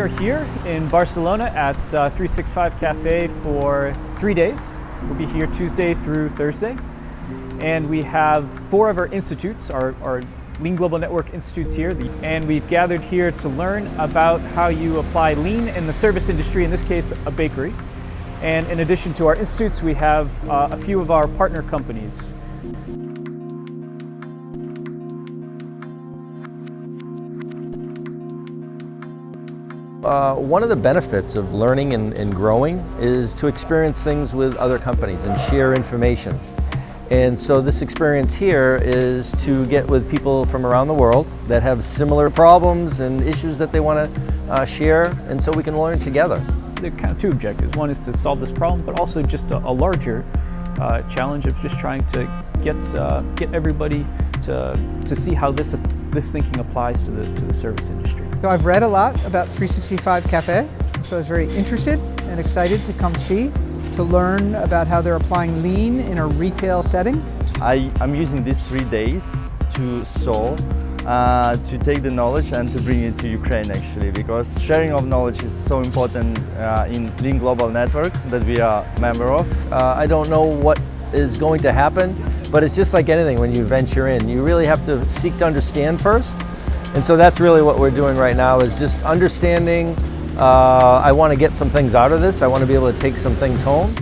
are here in Barcelona at 365 Cafe for 3 days. We'll be here Tuesday through Thursday. And we have 4 of our institutes, our Lean Global Network institutes here. And we've gathered here to learn about how you apply Lean in the service industry, in this case, a bakery. And in addition to our institutes, we have a few of our partner companies. One of the benefits of learning and growing is to experience things with other companies and share information. And so this experience here is to get with people from around the world that have similar problems and issues that they want to share, and so we can learn together. There are kind of 2 objectives. One is to solve this problem, but also just a larger challenge of just trying to get everybody to see how this thinking applies to the service industry. So I've read a lot about 365 Cafe, so I was very interested and excited to come see, to learn about how they're applying Lean in a retail setting. I'm using these 3 days to to take the knowledge and to bring it to Ukraine, actually, because sharing of knowledge is so important in Lean Global Network that we are a member of. I don't know what is going to happen, but it's just like anything when you venture in. You really have to seek to understand first. And so that's really what we're doing right now, is just understanding. I want to get some things out of this. I want to be able to take some things home.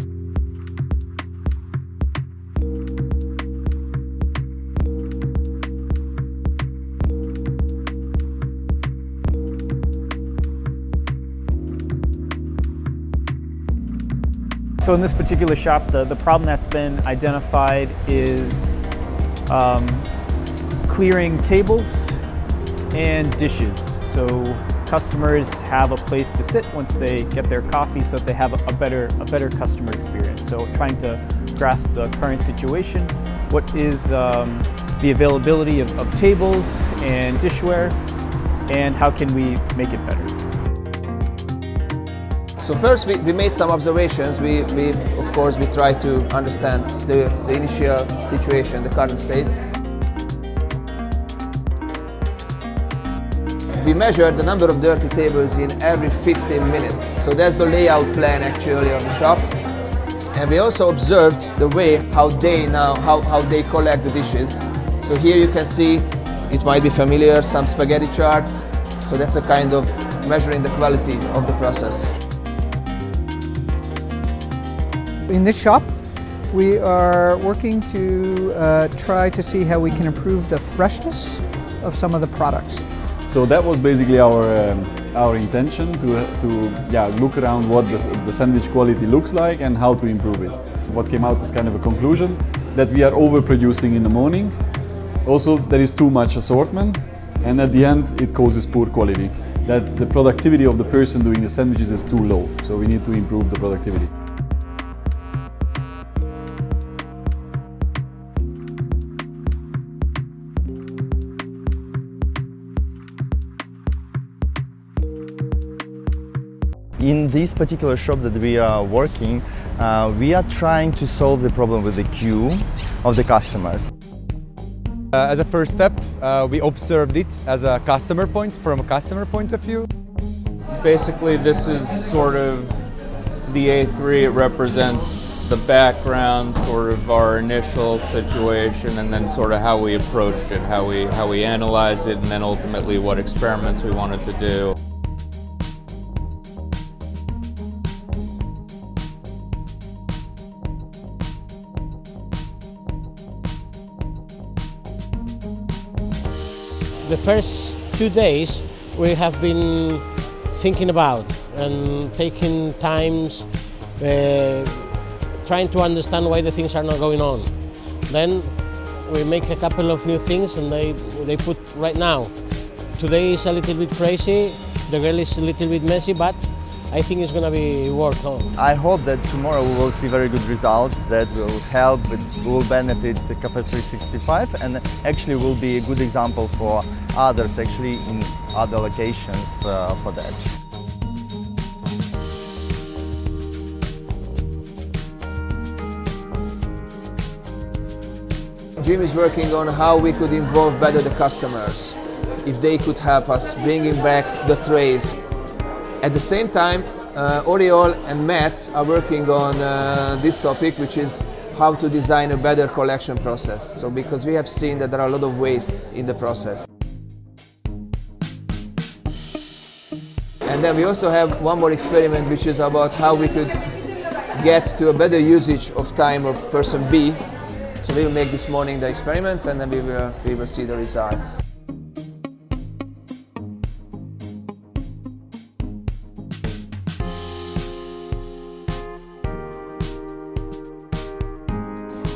So in this particular shop, the problem that's been identified is clearing tables and dishes. So customers have a place to sit once they get their coffee, so that they have a better customer experience. So trying to grasp the current situation, what is the availability of tables and dishware, and how can we make it better? So first we made some observations. Of course we tried to understand the initial situation, the current state. We measured the number of dirty tables in every 15 minutes. So that's the layout plan actually of the shop. And we also observed the way how they collect the dishes. So here you can see, it might be familiar, some spaghetti charts. So that's a kind of measuring the quality of the process. In this shop, we are working to try to see how we can improve the freshness of some of the products. So that was basically our intention, to look around what the sandwich quality looks like and how to improve it. What came out is kind of a conclusion that we are overproducing in the morning. Also, there is too much assortment, and at the end it causes poor quality. That the productivity of the person doing the sandwiches is too low, so we need to improve the productivity. In this particular shop that we are working, we are trying to solve the problem with the queue of the customers. As a first step, we observed it as a customer point, from a customer point of view. Basically, this is sort of the A3. It represents the background, sort of our initial situation, and then sort of how we approached it, how we analyzed it, and then ultimately what experiments we wanted to do. The first 2 days we have been thinking about and taking times trying to understand why the things are not going on. Then we make a couple of new things and they put right now. Today is a little bit crazy, the girl is a little bit messy, but I think it's going to be worked on. I hope that tomorrow we will see very good results that will help, will benefit Cafe 365, and actually will be a good example for others actually in other locations for that. Jim is working on how we could involve better the customers, if they could help us bringing back the trays At the same time, Oriol and Matt are working on this topic, which is how to design a better collection process. So because we have seen that there are a lot of waste in the process. And then we also have one more experiment, which is about how we could get to a better usage of time of person B. So we will make this morning the experiments, and then we will see the results.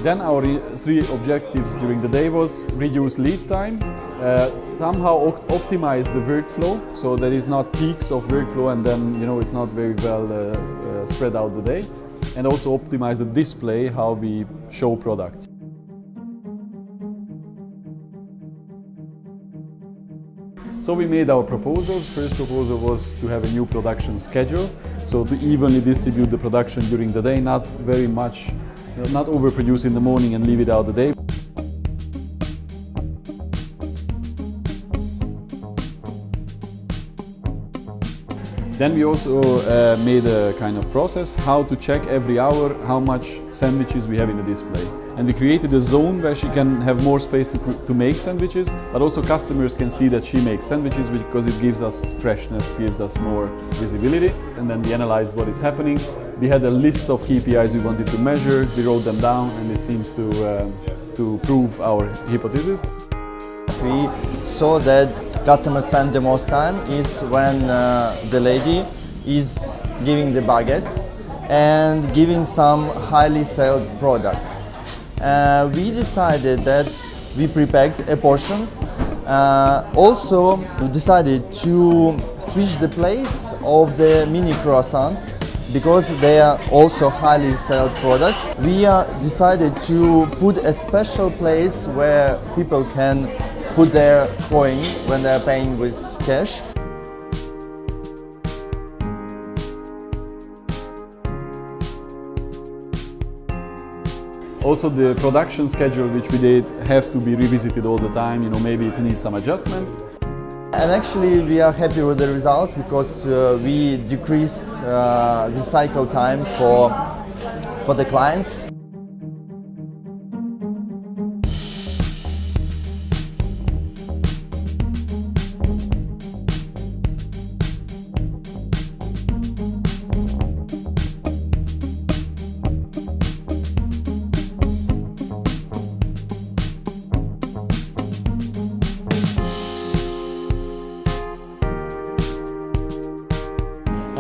Then our three objectives during the day was reduce lead time, somehow optimize the workflow, so there is not peaks of workflow and then it's not very well spread out the day, and also optimize the display, how we show products. So we made our proposals. First proposal was to have a new production schedule, so to evenly distribute the production during the day, not very much, not overproduce in the morning and leave it out the day. Then we also made a kind of process how to check every hour how much sandwiches we have in the display. And we created a zone where she can have more space to make sandwiches, but also customers can see that she makes sandwiches because it gives us freshness, gives us more visibility. And then we analyzed what is happening. We had a list of KPIs we wanted to measure, we wrote them down, and it seems to prove our hypothesis. We saw that customers spend the most time is when the lady is giving the baguettes and giving some highly sold products. We decided that we prepared a portion. Also, we decided to switch the place of the mini croissants because they are also highly sold products. We decided to put a special place where people can put their coin when they are paying with cash. Also the production schedule, which we did, have to be revisited all the time, maybe it needs some adjustments. And actually we are happy with the results because we decreased the cycle time for the clients.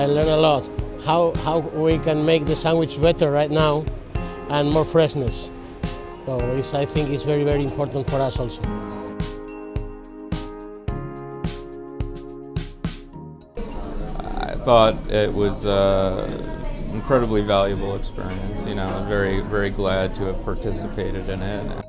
I learned a lot, how we can make the sandwich better right now and more freshness. So I think it's very, very important for us also. I thought it was an incredibly valuable experience. I'm very, very glad to have participated in it.